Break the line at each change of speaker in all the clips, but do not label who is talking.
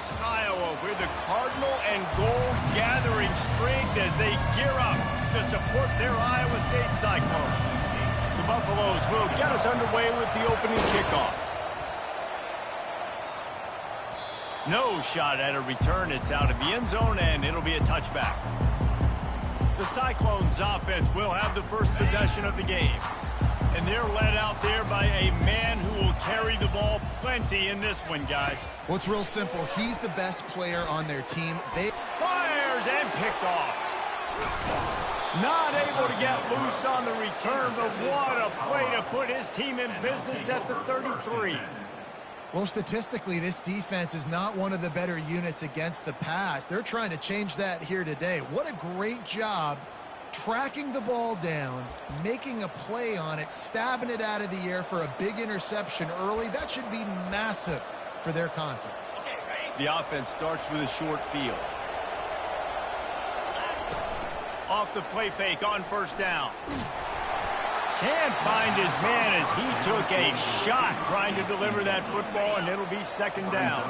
Columbus, Iowa, where the Cardinal and Gold gathering strength as they gear up to support their Iowa State Cyclones. The Buffaloes will get us underway with the opening kickoff. No shot at a return. It's out of the end zone, and it'll be a touchback. The Cyclones offense will have the first possession of the game. And they're led out there by a man who will carry the ball plenty in this one, guys.
Well, it's real simple. He's the best player on their team. They
fires and picked off. Not able to get loose on the return, but what a play to put his team in business at the 33.
Well, statistically, this defense is not one of the better units against the pass. They're trying to change that here today. What a great job tracking the ball down, making a play on it, stabbing it out of the air for a big interception early. That should be massive for their confidence.
The offense starts with a short field. Off the play fake on first down. Can't find his man as he took a shot trying to deliver that football, and it'll be second down.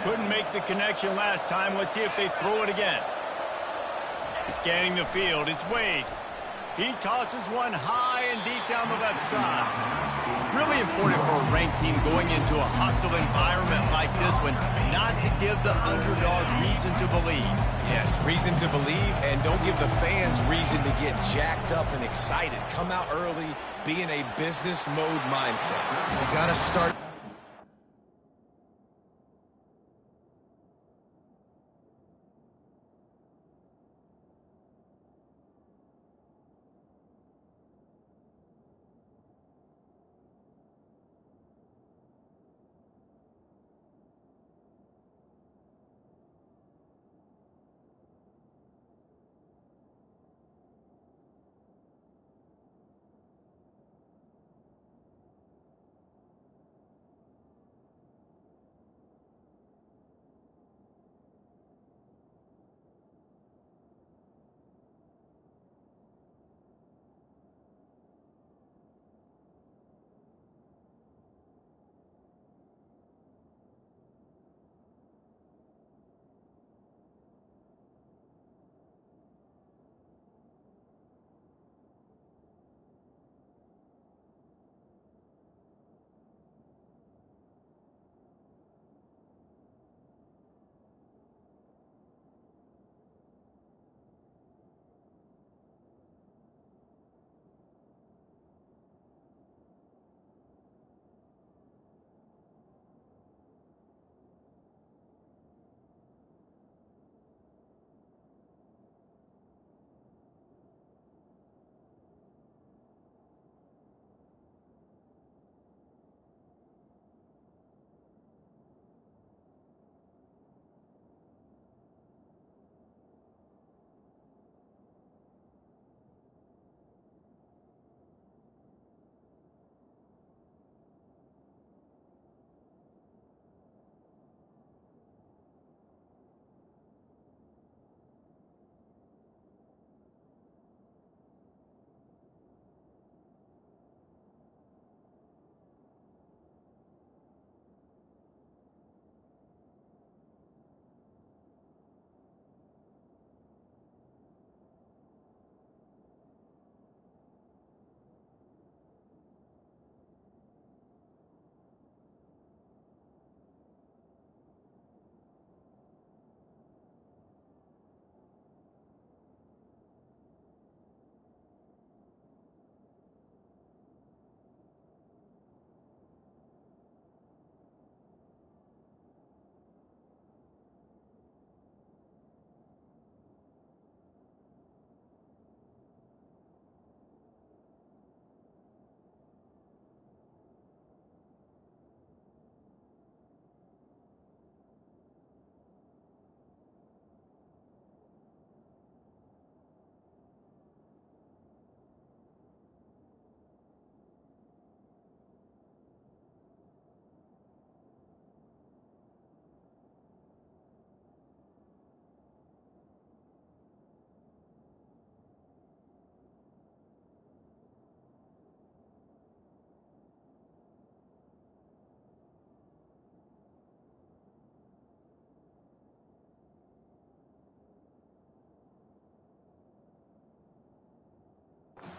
Couldn't make the connection last time. Let's see if they throw it again. Scanning the field, it's Wade. He tosses one high and deep down the left side. Really important for a ranked team going into a hostile environment like this one, not to give the underdog reason to believe.
Yes, reason to believe, and don't give the fans reason to get jacked up and excited. Come out early, be in a business mode mindset.
You got to start.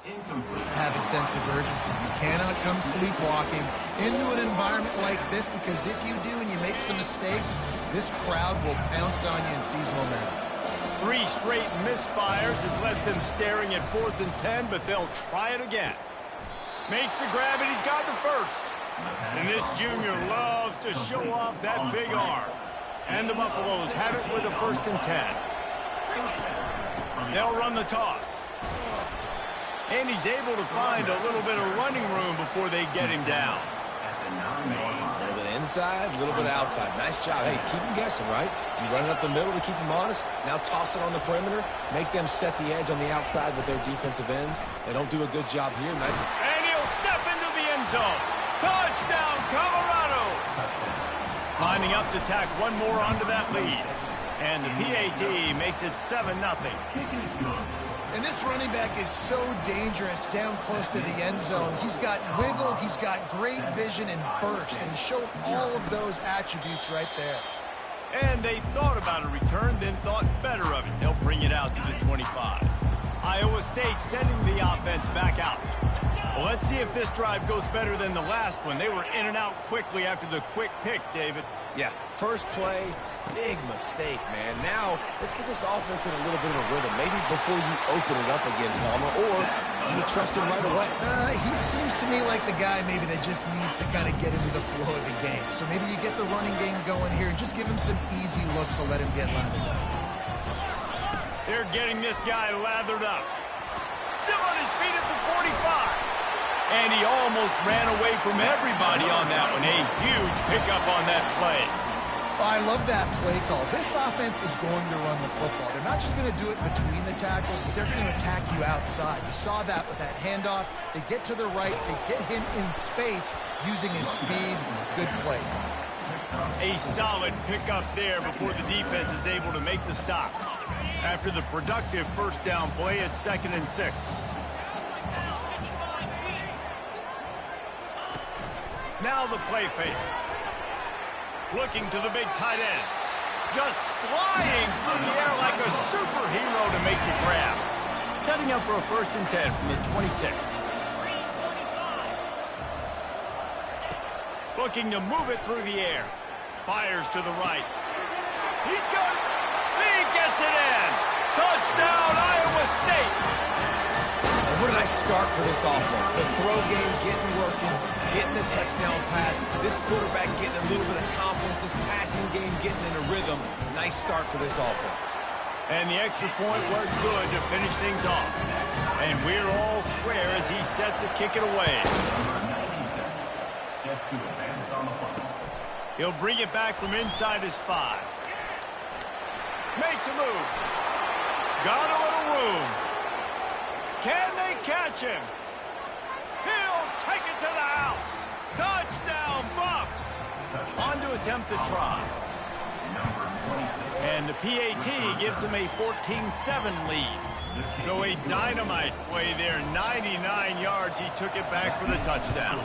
Have a sense of urgency. You cannot come sleepwalking into an environment like this, because if you do and you make some mistakes, this crowd will pounce on you and seize momentum.
3 straight misfires has left them staring at 4th and 10, but they'll try it again. Makes the grab, and he's got the first. And this junior loves to show off that big arm. And the Buffaloes have it with a 1st and 10. They'll run the toss. And he's able to find a little bit of running room before they get him down.
A little bit inside, a little bit outside. Nice job. Hey, keep him guessing, right? You run it up the middle to keep him honest. Now toss it on the perimeter. Make them set the edge on the outside with their defensive ends. They don't do a good job here.
And he'll step into the end zone. Touchdown, Colorado! Lining up to tack one more onto that lead. And the PAT makes it 7-0.
And this running back is so dangerous down close to the end zone. He's got wiggle, he's got great vision and burst, and he showed all of those attributes right there.
And they thought about a return, then thought better of it. They'll bring it out to the 25. Iowa State sending the offense back out. Well, let's see if this drive goes better than the last one. They were in and out quickly after the quick pick, David.
Yeah, first play, big mistake, man. Now, let's get this offense in a little bit of a rhythm. Maybe before you open it up again, Palmer, or do you trust him right away?
He seems to me like the guy maybe that just needs to kind of get into the flow of the game. So maybe you get the running game going here and just give him some easy looks to let him get lathered up.
They're getting this guy lathered up. Still on his feet at the 45. And he almost ran away from everybody on that one. A huge pickup on that play.
I love that play call. This offense is going to run the football. They're not just going to do it between the tackles, but they're going to attack you outside. You saw that with that handoff. They get to the right. They get him in space using his speed. Good play.
A solid pickup there before the defense is able to make the stop. After the productive first down play, it's 2nd and 6. Now the play fake. Looking to the big tight end. Just flying through the air like a superhero to make the grab. Setting up for a 1st and 10 from the 26. Looking to move it through the air. Fires to the right. He's got it. He gets it in. Touchdown, Iowa State.
And what did I start for this offense? The throw game getting working, getting the touchdown pass. This quarterback getting a little bit of confidence. This passing game getting in a rhythm. Nice start for this offense.
And the extra point was good to finish things off. And we're all square as he's set to kick it away. He'll bring it back from inside his 5. Makes a move. Got a little room. Can they catch him? He'll take it to the house. Touchdown, Buffs. On to attempt the try. And the PAT gives them a 14-7 lead. So a dynamite play there. 99 yards. He took it back for the touchdown.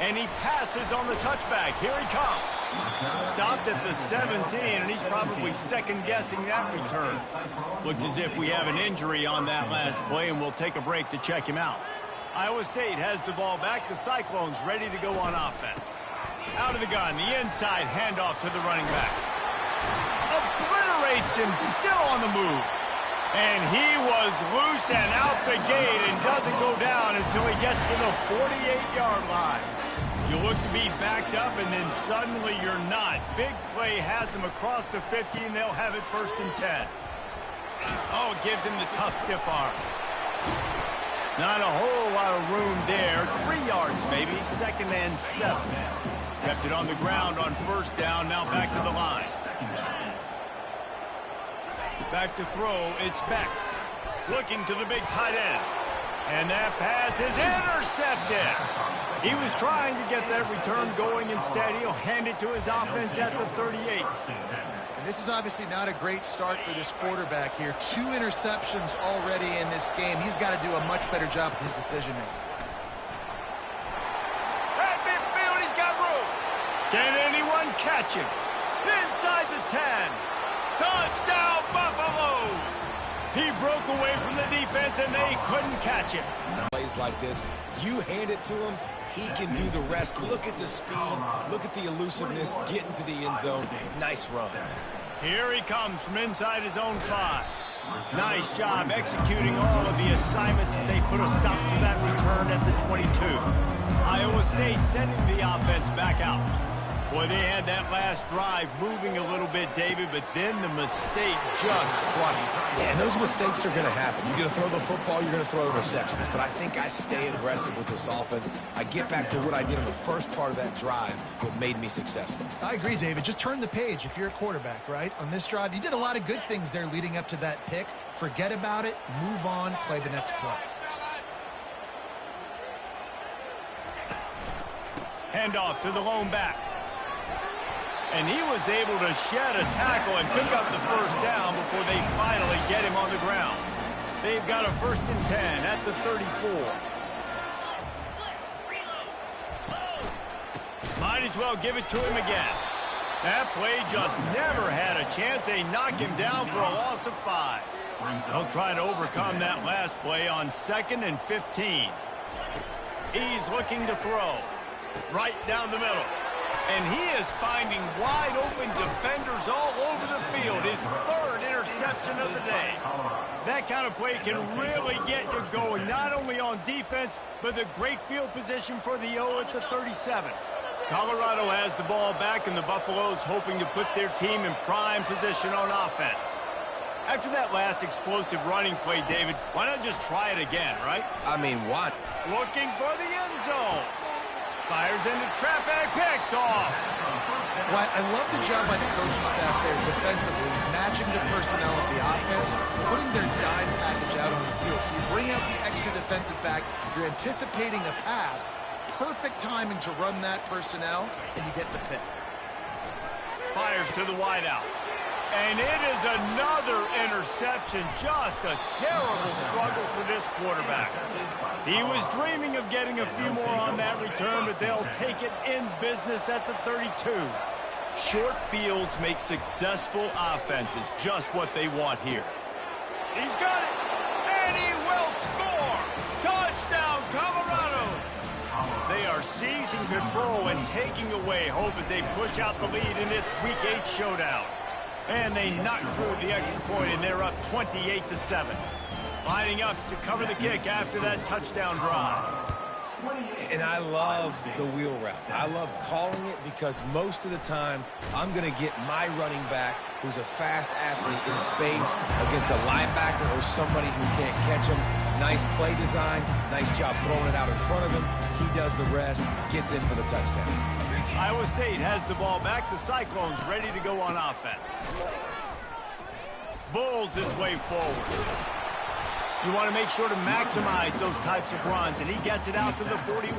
And he passes on the touchback. Here he comes. Stopped at the 17, and he's probably second-guessing that return. Looks as if we have an injury on that last play, and we'll take a break to check him out. Iowa State has the ball back. The Cyclones ready to go on offense. Out of the gun, the inside handoff to the running back. Obliterates him, still on the move. And he was loose and out the gate and doesn't go down until he gets to the 48-yard line. You look to be backed up, and then suddenly you're not. Big play has him across the 50, and they'll have it 1st and 10. Oh, it gives him the tough, stiff arm. Not a whole lot of room there. 3 yards, maybe. 2nd and 7. Kept it on the ground on 1st down. Now back to the line. Back to throw. It's Beck. Looking to the big tight end. And that pass is intercepted. He was trying to get that return going. Instead, he'll hand it to his offense at the 38.
And this is obviously not a great start for this quarterback here. 2 interceptions already in this game. He's got to do a much better job with his decision-making.
At midfield, he's got room. Can anyone catch him? Inside the 10. Touchdown, Buffaloes! He broke away from the defense, and they couldn't catch him.
Plays like this, you hand it to him, he can do the rest. Look at the speed, look at the elusiveness, get into the end zone. Nice run.
Here he comes from inside his own 5. Nice job executing all of the assignments as they put a stop to that return at the 22. Iowa State sending the offense back out. Boy, they had that last drive moving a little bit, David, but then the mistake just crushed them.
Yeah, and those mistakes are going to happen. You're going to throw the football, you're going to throw interceptions. But I think I stay aggressive with this offense. I get back to what I did in the first part of that drive, what made me successful.
I agree, David. Just turn the page if you're a quarterback, right? On this drive, you did a lot of good things there leading up to that pick. Forget about it, move on, play the next play.
Handoff to the lone back. And he was able to shed a tackle and pick up the first down before they finally get him on the ground. They've got a 1st and 10 at the 34. Might as well give it to him again. That play just never had a chance. They knock him down for a loss of 5. They'll try to overcome that last play on 2nd and 15. He's looking to throw right down the middle. And he is finding wide-open defenders all over the field. His 3rd interception of the day. That kind of play can really get you going, not only on defense, but the great field position for the O at the 37. Colorado has the ball back, and the Buffaloes hoping to put their team in prime position on offense. After that last explosive running play, David, why not just try it again, right?
I mean, what?
Looking for the end zone. Fires into traffic, picked off.
Well, I love the job by the coaching staff there defensively, matching the personnel of the offense, putting their dime package out on the field. So you bring out the extra defensive back, you're anticipating a pass, perfect timing to run that personnel, and you get the pick.
Fires to the wideout. And it is another interception. Just a terrible struggle for this quarterback. He was dreaming of getting a few more on that return, but they'll take it in business at the 32. Short fields make successful offenses just what they want here. He's got it, and he will score. Touchdown, Colorado. They are seizing control and taking away hope as they push out the lead in this Week 8 showdown. And they knock through the extra point, and they're up 28-7. Lining up to cover the kick after that touchdown drive.
And I love the wheel route. I love calling it because most of the time I'm going to get my running back, who's a fast athlete, in space against a linebacker or somebody who can't catch him. Nice play design, nice job throwing it out in front of him. He does the rest, gets in for the touchdown.
Iowa State has the ball back. The Cyclones ready to go on offense. Bulls his way forward. You want to make sure to maximize those types of runs, and he gets it out to the 41.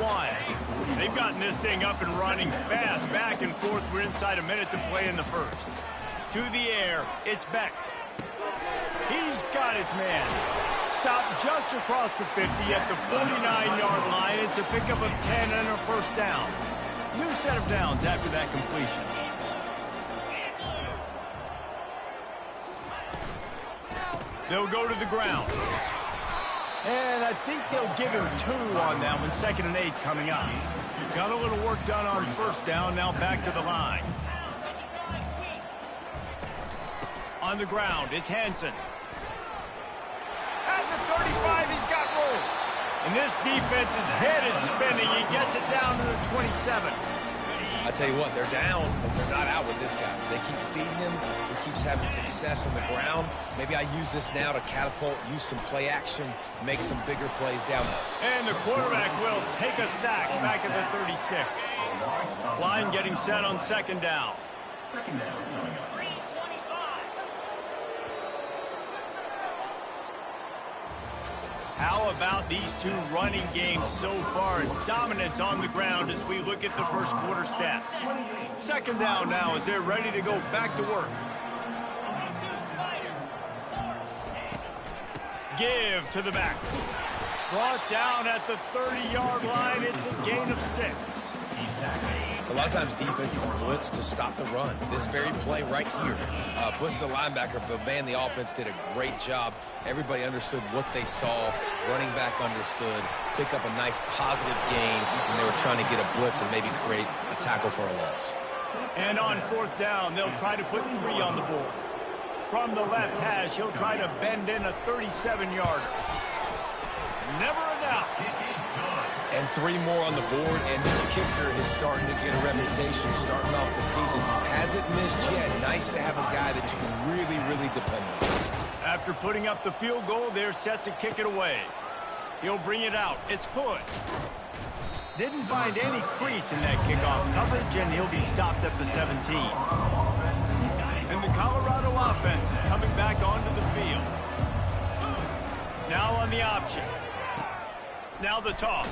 They've gotten this thing up and running fast, back and forth. We're inside a minute to play in the first. To the air, it's Beck. He's got his man. Stopped just across the 50 at the 49-yard line. It's a pickup of 10 and a 1st down. New set of downs after that completion. They'll go to the ground. And I think they'll give him 2 on that one. 2nd and 8 coming up. Got a little work done on 1st down. Now back to the line. On the ground, it's Hansen. At the 35, he's got room. And this defense's head is spinning. He gets it down to the 27.
I tell you what, they're down, but they're not out with this guy. They keep feeding him. He keeps having success on the ground. Maybe I use this now to catapult, use some play action, make some bigger plays down there.
And the quarterback will take a sack back at the 36. Line getting set on 2nd down. How about these 2 running games so far? Dominance on the ground as we look at the first quarter stats. 2nd down now as they're ready to go back to work. Give to the back. Brought down at the 30-yard line. It's a gain of 6.
A lot of times defenses blitz to stop the run. This very play right here blitz the linebacker, but man, the offense did a great job. Everybody understood what they saw. Running back understood. Pick up a nice positive gain when they were trying to get a blitz and maybe create a tackle for a loss.
And on 4th down, they'll try to put 3 on the board. From the left hash, he'll try to bend in a 37-yarder. Never a doubt.
And 3 more on the board, and this kicker is starting to get a reputation starting off the season. Hasn't missed yet. Nice to have a guy that you can really, really depend on.
After putting up the field goal, they're set to kick it away. He'll bring it out. It's good. Didn't find any crease in that kickoff coverage, and he'll be stopped at the 17. And the Colorado offense is coming back onto the field. Now on the option. Now the toss.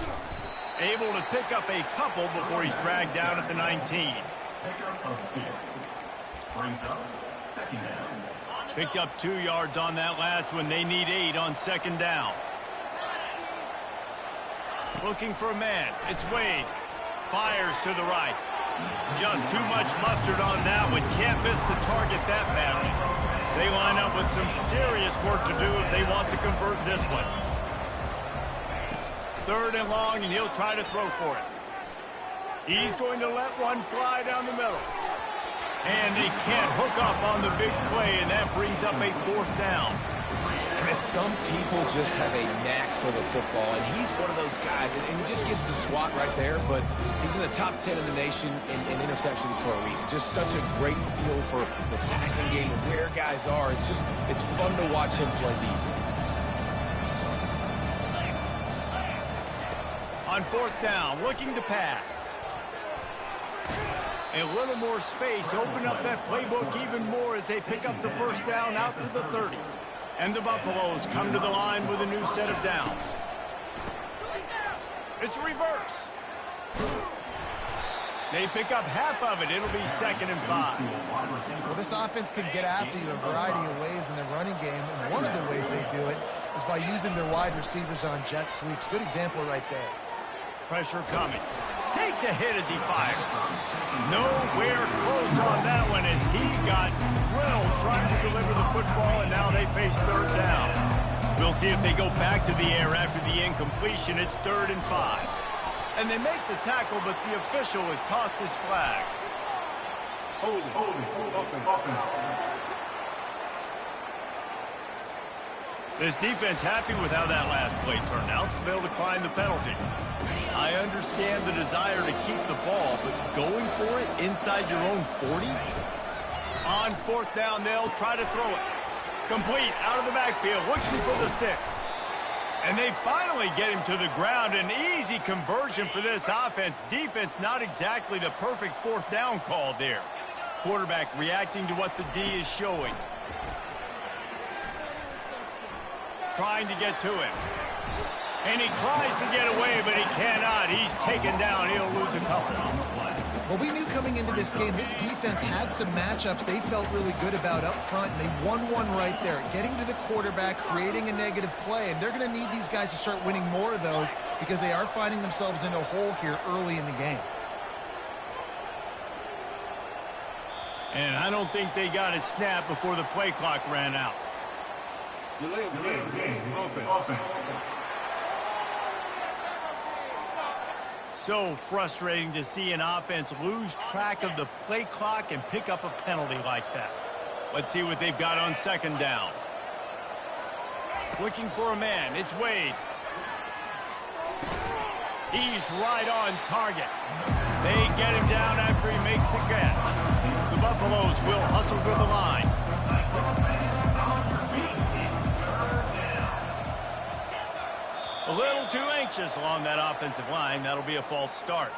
Able to pick up a couple before he's dragged down at the 19. Picked up 2 yards on that last one. They need 8 on 2nd down. Looking for a man. It's Wade. Fires to the right. Just too much mustard on that one. Can't miss the target that badly. They line up with some serious work to do if they want to convert this one. 3rd and long, and he'll try to throw for it. He's going to let one fly down the middle. And they can't hook up on the big play, and that brings up a 4th down.
And some people just have a knack for the football, and he's one of those guys, and he just gets the swat right there, but he's in the top 10 in the nation in interceptions for a reason. Just such a great feel for the passing game and where guys are. It's fun to watch him play defense.
On 4th down, looking to pass. A little more space, open up that playbook even more as they pick up the 1st down out to the 30. And the Buffaloes come to the line with a new set of downs. It's reverse. They pick up half of it. It'll be 2nd and 5.
Well, this offense can get after you a variety of ways in the running game, and one of the ways they do it is by using their wide receivers on jet sweeps. Good example right there.
Pressure coming. Takes a hit as he fires. Nowhere close on that one as he got drilled trying to deliver the football, and now they face 3rd down. We'll see if they go back to the air after the incompletion. It's 3rd and 5. And they make the tackle, but the official has tossed his flag.
Hold it.
This defense happy with how that last play turned out, so they'll decline the penalty. I understand the desire to keep the ball, but going for it inside your own 40? On 4th down, they'll try to throw it. Complete out of the backfield, looking for the sticks. And they finally get him to the ground. An easy conversion for this offense. Defense not exactly the perfect 4th down call there. Quarterback reacting to what the D is showing. Trying to get to him. And he tries to get away, but he cannot. He's taken down. He'll lose a couple.
Well, we knew coming into this game, this defense had some matchups they felt really good about up front, and they won one right there. Getting to the quarterback, creating a negative play, and they're going to need these guys to start winning more of those because they are finding themselves in a hole here early in the game.
And I don't think they got it snapped before the play clock ran out.
Delay of game. Offense.
So frustrating to see an offense lose track of the play clock and pick up a penalty like that. Let's see what they've got on 2nd down. Looking for a man. It's Wade. He's right on target. They get him down after he makes the catch. The Buffaloes will hustle to the line. A little too anxious along that offensive line. That'll be a false start.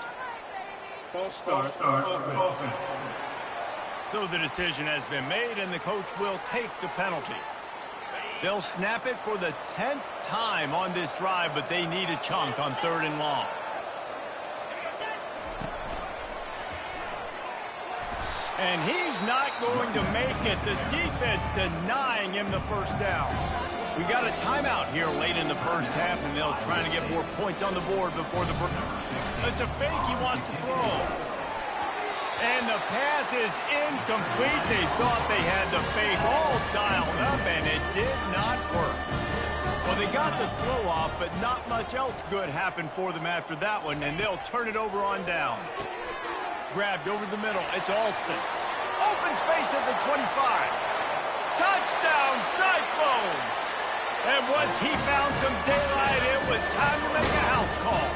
False start. Offense.
So the decision has been made, and the coach will take the penalty. They'll snap it for the 10th time on this drive, but they need a chunk on 3rd and long. And he's not going to make it. The defense denying him the 1st down. We got a timeout here late in the 1st half, and they'll try to get more points on the board before the break. It's a fake he wants to throw. pass is incomplete. They thought they had the faith all dialed up, and it did not work. Well, they got the throw off, but not much else good happened for them after that one, and they'll turn it over on downs. Grabbed over the middle. It's Alston. Open space at the 25. Touchdown, Cyclones! And once he found some daylight, it was time to make a house call.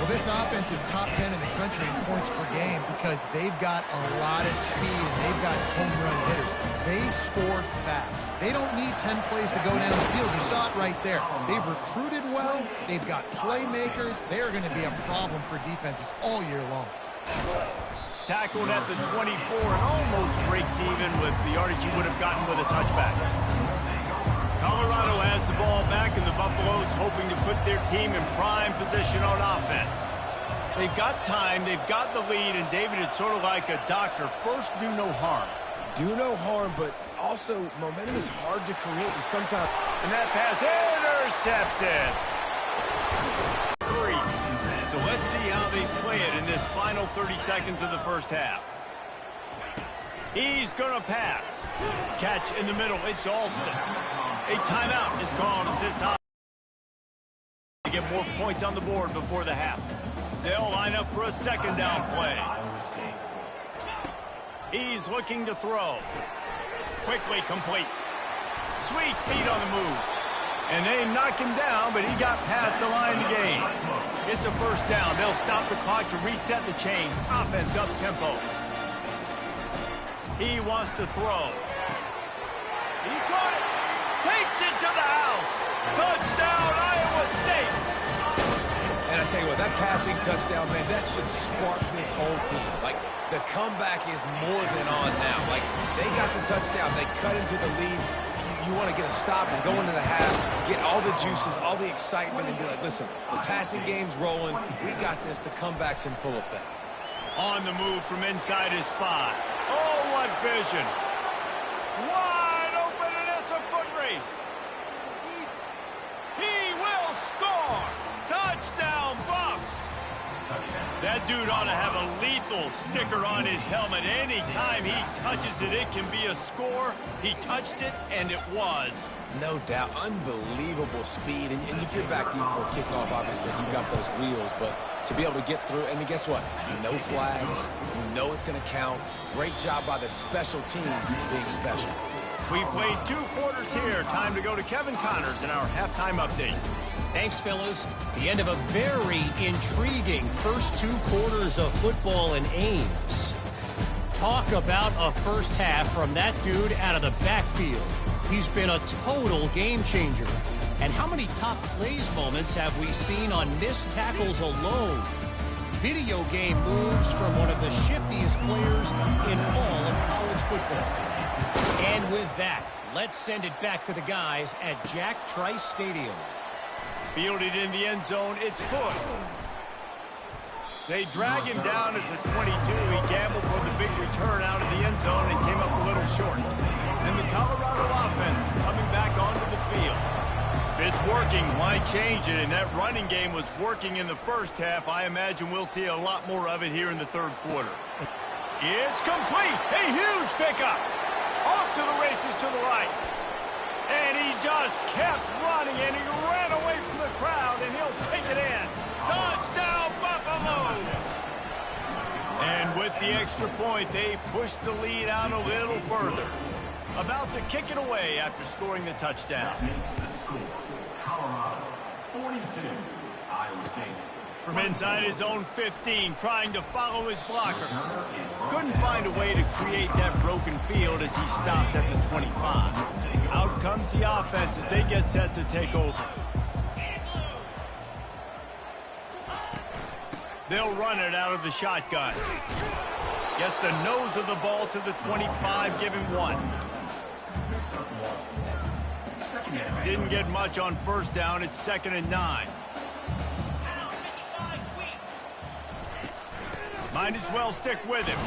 Well, this offense is top 10 in the country in points per game because they've got a lot of speed and they've got home run hitters. They score fast. They don't need 10 plays to go down the field. You saw it right there. They've recruited well. They've got playmakers. They are going to be a problem for defenses all year long.
Tackled at the 24 and almost breaks even with the yardage he would have gotten with a touchback. Colorado has the ball back, and the Buffaloes hoping to put their team in prime position on offense. They've got time, they've got the lead, and David is sort of like a doctor. First, do no harm.
Do no harm, but also momentum is hard to create, and sometimes...
And that pass intercepted. 3. So let's see how they play it in this final 30 seconds of the first half. He's going to pass. Catch in the middle. It's Alston. A timeout is called as this to get more points on the board before the half. They'll line up for a second down play. He's looking to throw. Quickly complete. Sweet feet on the move. And they knock him down, but he got past the line to gain. It's a first down. They'll stop the clock to reset the chains. Offense up tempo. He wants to throw. He caught it. Takes it to the house. Touchdown, Iowa State.
And I tell you what, that passing touchdown, man, that should spark this whole team. Like, the comeback is more than on now. Like, they got the touchdown. They cut into the lead. You want to get a stop and go into the half, get all the juices, all the excitement, and be like, listen, the passing game's rolling. We got this. The comeback's in full effect.
On the move from inside his spot. Oh, what vision. Wide open, and it's a foot race. He will score. Touchdown, Buffs. That dude ought to have a lethal sticker on his helmet. Anytime he touches it, it can be a score. He touched it, and it was.
No doubt. Unbelievable speed. And if you're back deep for a kickoff, obviously, you've got those wheels. But to be able to get through, and guess what? No flags. You know it's going to count. Great job by the special teams being special.
We played 2 quarters here. Time to go to Kevin Connors in our halftime update.
Thanks, fellas. The end of a very intriguing first 2 quarters of football in Ames. Talk about a first half from that dude out of the backfield. He's been a total game changer. And how many top plays moments have we seen on missed tackles alone? Video game moves from one of the shiftiest players in all of college football. And with that, let's send it back to the guys at Jack Trice Stadium.
Fielded in the end zone, it's Hood. They drag him down at the 22. He gambled for the big return out of the end zone and came up a little short. And the Colorado offense is coming back onto the field. If it's working, why change it? And that running game was working in the first half. I imagine we'll see a lot more of it here in the third quarter. It's complete. A huge pickup. Off to the races to the right. And he just kept running, and he ran away from the crowd, and he'll take it in. Touchdown, Buffaloes! And with the extra point, they push the lead out a little further. About to kick it away after scoring the touchdown.
Colorado, 42, Iowa State.
From inside his own 15, trying to follow his blockers. Couldn't find a way to create that broken field as he stopped at the 25. Out comes the offense as they get set to take over. They'll run it out of the shotgun. Gets the nose of the ball to the 25, give him 1. Didn't get much on first down. It's 2nd and 9. Might as well stick with him.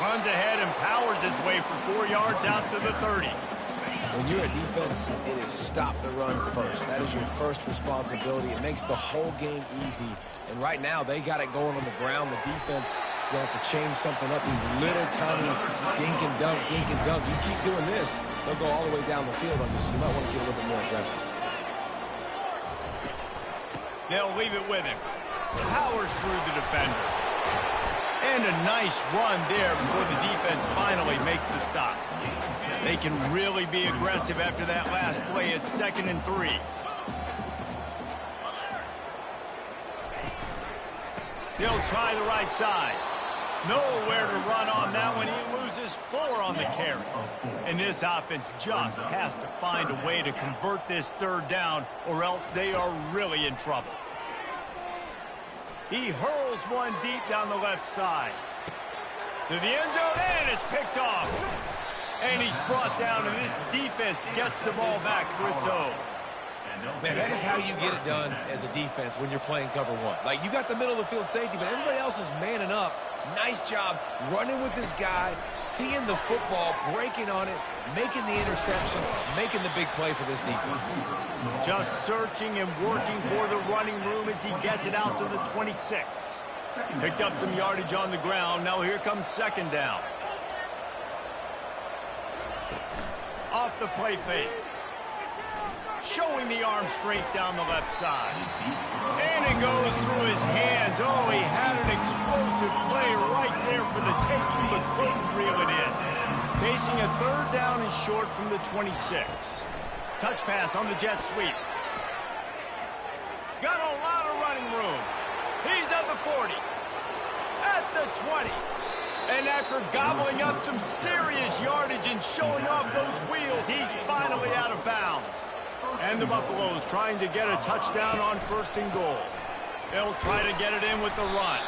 Runs ahead and powers his way for 4 yards out to the 30.
When you're a defense, it is stop the run first. That is your first responsibility. It makes the whole game easy. And right now, they got it going on the ground. The defense is You're going to have to change something up. These little tiny dink and dunk, dink and dunk. You keep doing this, they'll go all the way down the field on you, so you might want to get a little bit more aggressive.
They'll leave it with him. Powers through the defender. And a nice run there before the defense finally makes the stop. They can really be aggressive after that last play. It's 2nd and 3. He'll try the right side. Nowhere to run on that one. He loses 4 on the carry. And this offense just has to find a way to convert this 3rd down, or else they are really in trouble. He hurls one deep down the left side. To the end zone, and it's picked off. And he's brought down, and this defense gets the ball back for its own.
Man, that is how you get it done as a defense when you're playing cover 1. Like, you got the middle of the field safety, but everybody else is manning up. Nice job running with this guy, seeing the football, breaking on it, making the interception, making the big play for this defense.
Just searching and working for the running room as he gets it out to the 26. Picked up some yardage on the ground. Now here comes 2nd down. Off the play fake. Showing the arm strength down the left side. And it goes through his hands. Oh, he had an explosive play right there for the taking, but couldn't reel it in. Facing a 3rd down and short from the 26. Touch pass on the jet sweep. Got a lot of running room. He's at the 40. At the 20. And after gobbling up some serious yardage and showing off those wheels, he's finally out of bounds. And the Buffaloes trying to get a touchdown on 1st and goal. They'll try to get it in with the run.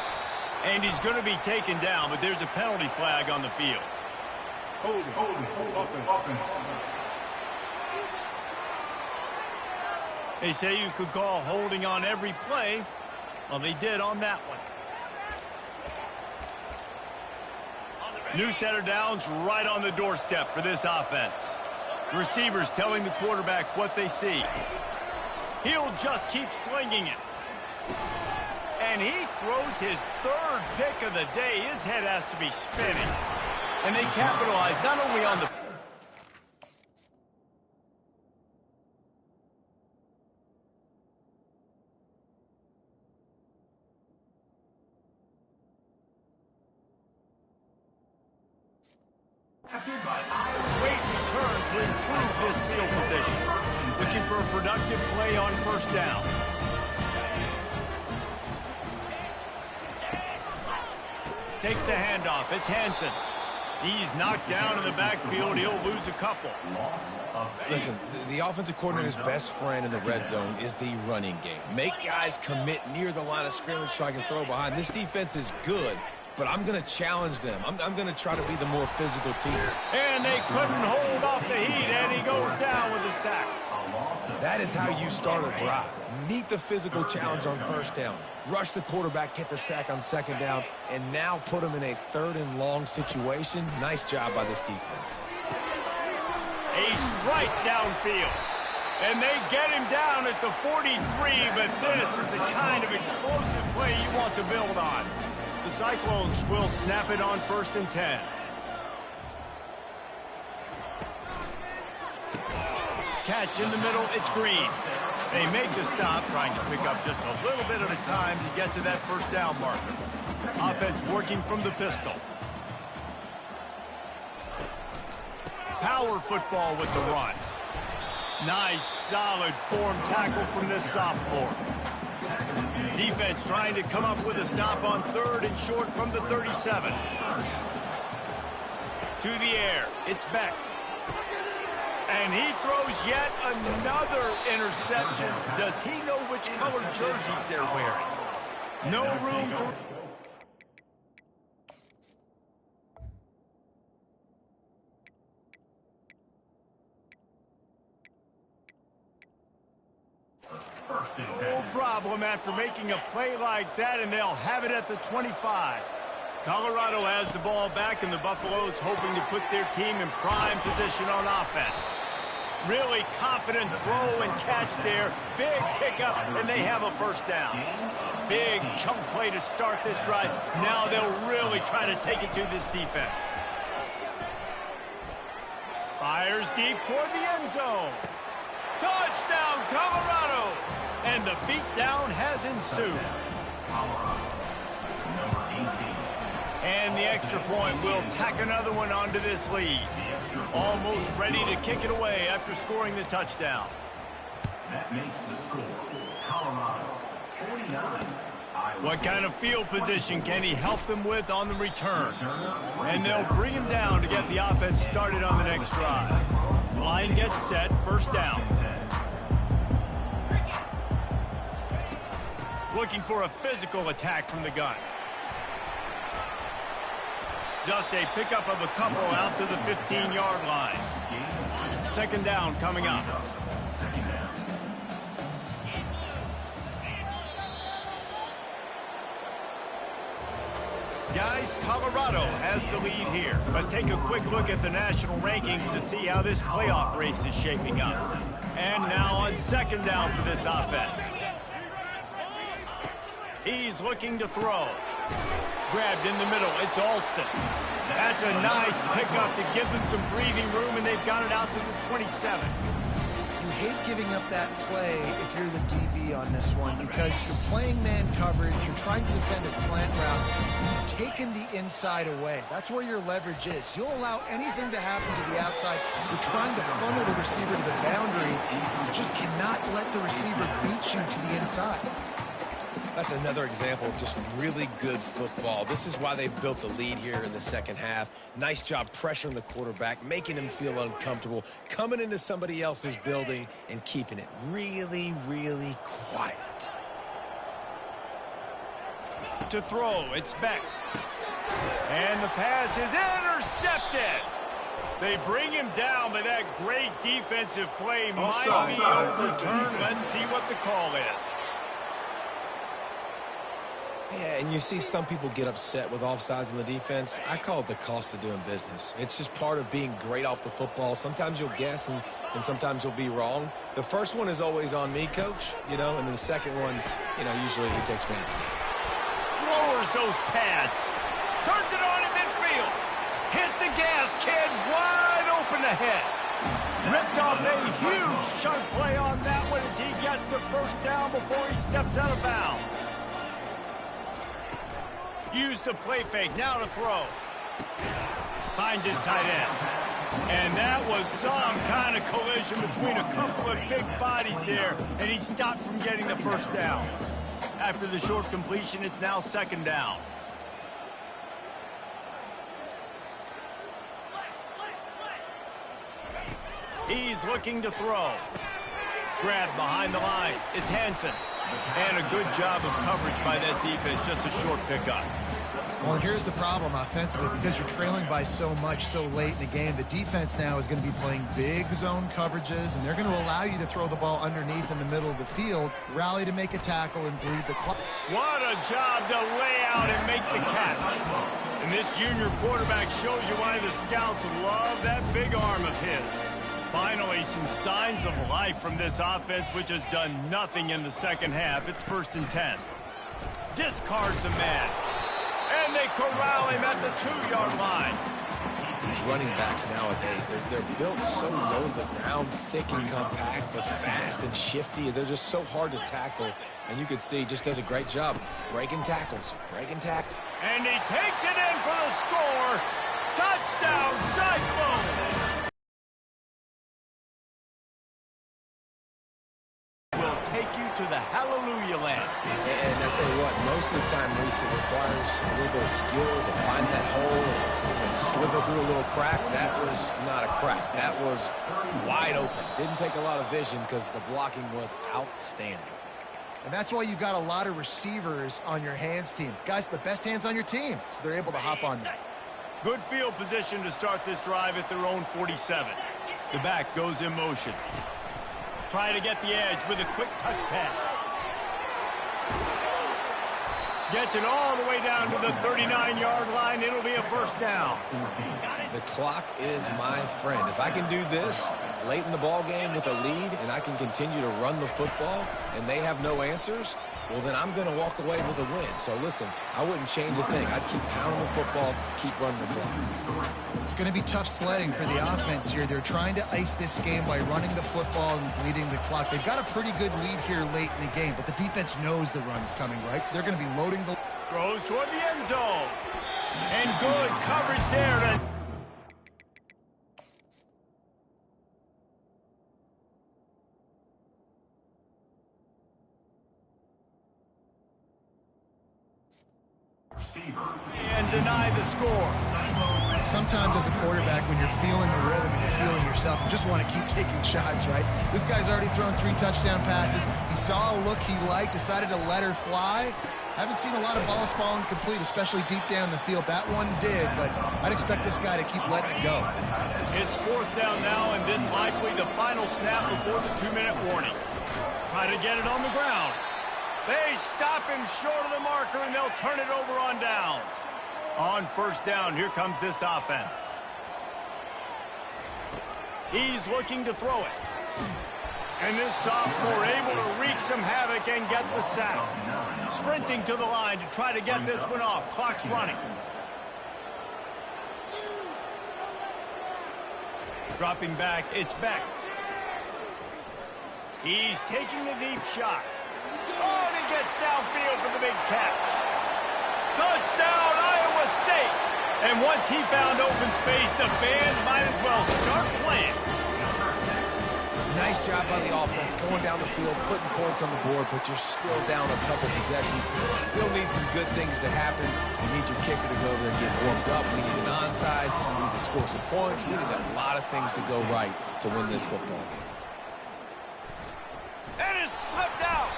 And he's going to be taken down, but there's a penalty flag on the field.
Hold it.
They say you could call holding on every play. Well, they did on that one. New set of downs right on the doorstep for this offense. Receivers telling the quarterback what they see. He'll just keep slinging it. And he throws his 3rd pick of the day. His head has to be spinning. And they capitalize not only on the... Great return to improve this field position. Looking for a productive play on 1st down. Takes the handoff. It's Hansen. He's knocked down in the backfield. He'll lose a couple.
Listen, the offensive coordinator's best friend in the red zone is the running game. Make guys commit near the line of scrimmage so I can throw behind. This defense is good, but I'm going to challenge them. I'm going to try to be the more physical team.
And they couldn't hold off the heat, and he goes down with a sack.
That is how you start a drive. Meet the physical challenge on 1st down. Rush the quarterback, get the sack on 2nd down, and now put him in a 3rd and long situation. Nice job by this defense.
A strike downfield. And they get him down at the 43, but this is the kind of explosive play you want to build on. The Cyclones will snap it on 1st and 10. Catch in the middle, it's Green. They make the stop, trying to pick up just a little bit at a time to get to that 1st down marker. Offense working from the pistol. Power football with the run. Nice, solid form tackle from this sophomore. Defense trying to come up with a stop on 3rd and short from the 37. To the air, it's Beck. And he throws yet another interception. Does he know which colored jerseys they're wearing? No room to... No problem after making a play like that, and they'll have it at the 25. Colorado has the ball back, and the Buffaloes hoping to put their team in prime position on offense. Really confident throw and catch there. Big pickup, and they have a first down. Big chunk play to start this drive. Now they'll really try to take it to this defense. Fires deep toward the end zone. Touchdown, Colorado! And the beatdown has ensued. And the extra point will tack another one onto this lead. Almost ready to kick it away after scoring the touchdown.
That makes the score Colorado 49.
What kind of field position can he help them with on the return? And they'll bring him down to get the offense started on the next drive. Line gets set, first down. Looking for a physical attack from the gun. Just a pickup of a couple out to the 15-yard line. Second down coming up. Guys, Colorado has the lead here. Let's take a quick look at the national rankings to see how this playoff race is shaping up. And now on second down for this offense. He's looking to throw. Grabbed in the middle, it's Alston. That's a nice pickup to give them some breathing room, and they've got it out to the 27.
You hate giving up that play if you're the DB on this one because you're playing man coverage, you're trying to defend a slant route, you've taken the inside away. That's where your leverage is. You'll allow anything to happen to the outside. You're trying to funnel the receiver to the boundary. You just cannot let the receiver beat you to the inside.
That's another example of just really good football. This is why they built the lead here in the second half. Nice job pressuring the quarterback, making him feel uncomfortable, coming into somebody else's building and keeping it really, really quiet.
To throw, it's Beck. And the pass is intercepted. They bring him down, but that great defensive play might be overturned. Let's see what the call is.
Yeah, and you see some people get upset with offsides in the defense. I call it the cost of doing business. It's just part of being great off the football. Sometimes you'll guess and sometimes you'll be wrong. The first one is always on me, Coach, and then the second one, usually he takes me.
Lowers those pads. Turns it on in midfield. Hit the gas, kid. Wide open ahead. Ripped off a huge chunk play on that one as he gets the first down before he steps out of bounds. Use the play fake, now to throw. Finds his tight end. And that was some kind of collision between a couple of big bodies there, and he stopped from getting the first down. After the short completion, it's now second down. He's looking to throw. Grabbed behind the line. It's Hansen. And a good job of coverage by that defense, just a short pickup.
Well, here's the problem offensively. Because you're trailing by so much so late in the game, the defense now is going to be playing big zone coverages, and they're going to allow you to throw the ball underneath in the middle of the field, rally to make a tackle, and bleed the clock.
What a job to lay out and make the catch. And this junior quarterback shows you why the scouts love that big arm of his. Finally, some signs of life from this offense, which has done nothing in the second half. It's 1st and 10. Discards a man. And they corral him at the 2-yard line.
These running backs nowadays, they're built so low to the ground, thick and compact, but fast and shifty. They're just so hard to tackle. And you can see he just does a great job breaking tackles,
And he takes it in for the score. Touchdown, Cyclone. Take you to the hallelujah land.
And I tell you what, most of the time, Reese, it requires a little bit of skill to find that hole and slither through a little crack. That was not a crack. That was wide open. Didn't take a lot of vision because the blocking was outstanding.
And that's why you've got a lot of receivers on your hands team. Guys, the best hands on your team, so they're able to hop on them.
Good field position to start this drive at their own 47. The back goes in motion. Trying to get the edge with a quick touch pass. Gets it all the way down to the 39-yard line. It'll be a first down.
The clock is my friend. If I can do this, late in the ball game with a lead and I can continue to run the football and they have no answers, well, then I'm going to walk away with a win. So, listen, I wouldn't change a thing. I'd keep pounding the football, keep running the clock.
It's going to be tough sledding for the offense here. They're trying to ice this game by running the football and bleeding the clock. They've got a pretty good lead here late in the game, but the defense knows the run's coming, right? So they're going to be loading the...
Throws toward the end zone. And good coverage there. And deny the score.
Sometimes as a quarterback, when you're feeling the rhythm and you're feeling yourself, you just want to keep taking shots, right? This guy's already thrown 3 touchdown passes. He saw a look he liked, decided to let her fly. Haven't seen a lot of balls falling complete, especially deep down the field. That one did, but I'd expect this guy to keep letting it go.
It's 4th down now, and this likely the final snap before the 2-minute warning. Try to get it on the ground. They stop him short of the marker, and they'll turn it over on downs. On 1st down, here comes this offense. He's looking to throw it. And this sophomore able to wreak some havoc and get the sack. Sprinting to the line to try to get this one off. Clock's running. Dropping back, it's Beck. He's taking a deep shot. Oh, and he gets downfield for the big catch. Touchdown, Iowa State. And once he found open space, the band might as well start playing.
Nice job by the offense, going down the field, putting points on the board, but you're still down a couple possessions. Still need some good things to happen. You need your kicker to go over there and get warmed up. We need an onside. We need to score some points. We need a lot of things to go right to win this football game.
And it's slipped out.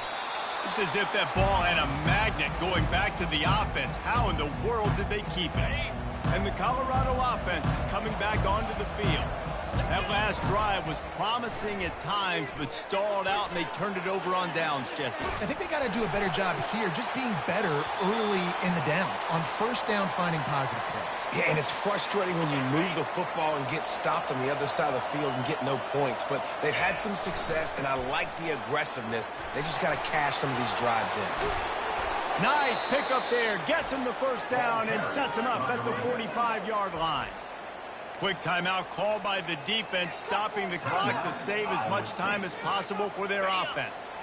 It's as if that ball had a magnet going back to the offense. How in the world did they keep it? And the Colorado offense is coming back onto the field. That last drive was promising at times, but stalled out, and they turned it over on downs, Jesse.
I think they got to do a better job here, just being better early in the downs. On 1st down, finding positive plays.
Yeah, and it's frustrating when you move the football and get stopped on the other side of the field and get no points. But they've had some success, and I like the aggressiveness. They just got to cash some of these drives in.
Nice pickup there. Gets him the 1st down and sets him up at the 45-yard line. Quick timeout called by the defense, stopping the clock to save as much time as possible for their offense.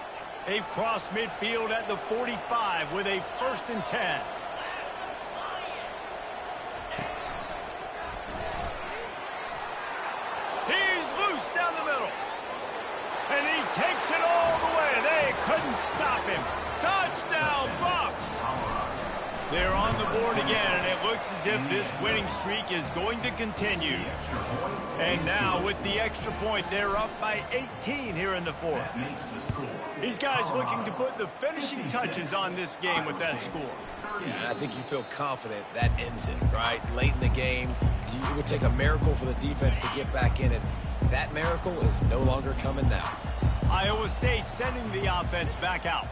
They've crossed midfield at the 45 with a 1st and 10. He's loose down the middle. And he takes it all the way. They couldn't stop him. Touchdown, Bucks! They're on the board again, and it looks as if this winning streak is going to continue. And now, with the extra point, they're up by 18 here in the 4th. These guys looking to put the finishing touches on this game with that score.
Yeah, I think you feel confident that ends it, right? Late in the game, it would take a miracle for the defense to get back in it. That miracle is no longer coming now.
Iowa State sending the offense back out.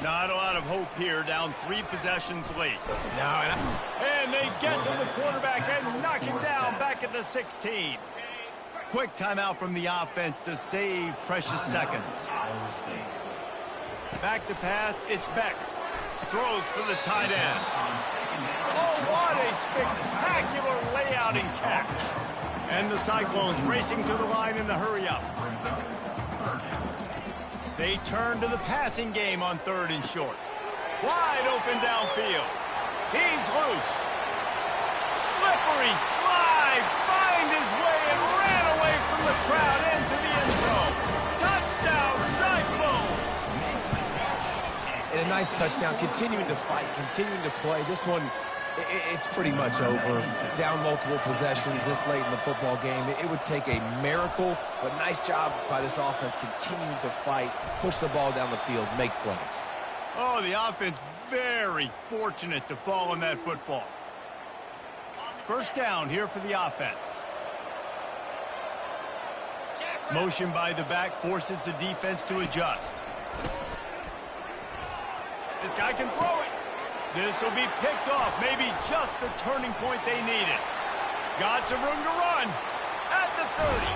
Not a lot of hope here, down 3 possessions late. And they get to the quarterback and knock him down back at the 16. Quick timeout from the offense to save precious seconds. Back to pass, it's Beck. Throws for the tight end. Oh, what a spectacular layout and catch. And the Cyclones racing to the line in the hurry-up. They turn to the passing game on 3rd and short. Wide open downfield. He's loose. Slippery slide. Find his way and ran away from the crowd into the end zone. Touchdown, Cyclones.
And a nice touchdown. Continuing to fight, continuing to play. This one, it's pretty much over. Down multiple possessions this late in the football game. It would take a miracle, but nice job by this offense continuing to fight, push the ball down the field, make plays.
Oh, the offense very fortunate to fall on that football. 1st down here for the offense. Motion by the back forces the defense to adjust. This guy can throw it. This will be picked off, maybe just the turning point they needed. Got some room to run at the 30.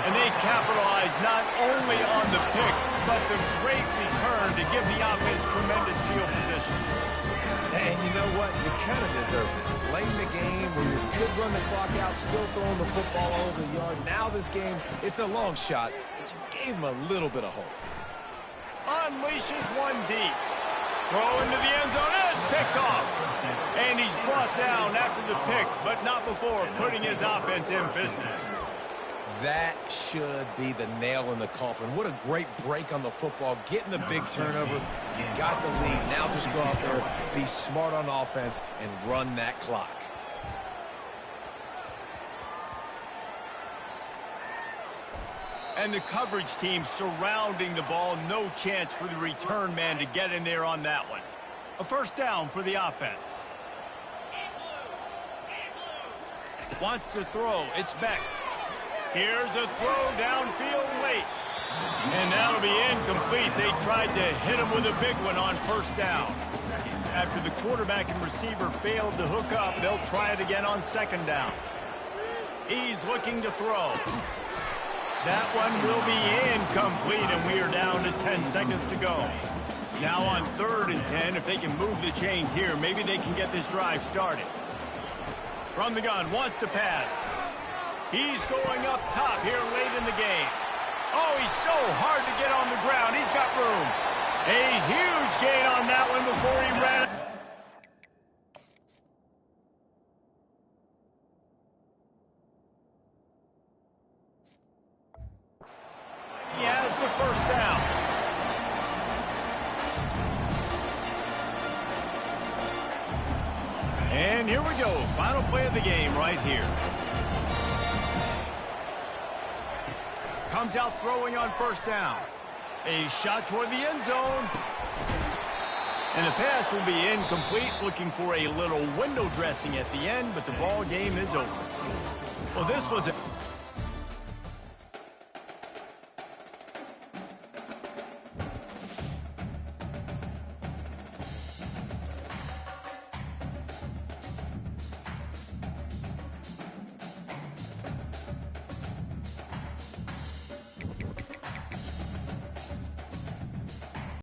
And they capitalize not only on the pick, but the great return to give the offense tremendous field position.
And you know what? You kind of deserved it. Late in the game where you could run the clock out, still throwing the football all over the yard. Now this game, it's a long shot, but you gave him a little bit of hope.
Unleashes one deep. Throw into the end zone. It's picked off. And he's brought down after the pick, but not before putting his offense in business.
That should be the nail in the coffin. What a great break on the football. Getting the big turnover. You got the lead. Now just go out there, be smart on offense, and run that clock.
And the coverage team surrounding the ball. No chance for the return man to get in there on that one. A first down for the offense. Wants to throw. It's Beck. Here's a throw downfield late. And that'll be incomplete. They tried to hit him with a big one on first down. After the quarterback and receiver failed to hook up, they'll try it again on second down. He's looking to throw. That one will be incomplete, and we are down to 10 seconds to go. Now on 3rd and 10, if they can move the chains here, maybe they can get this drive started. From the gun, wants to pass. He's going up top here late in the game. Oh, he's so hard to get on the ground. He's got room. A huge gain on that one before he ran. He has the first down. And here we go. Final play of the game right here. Comes out throwing on first down. A shot toward the end zone. And the pass will be incomplete, looking for a little window dressing at the end, but the ball game is over. Well, this was a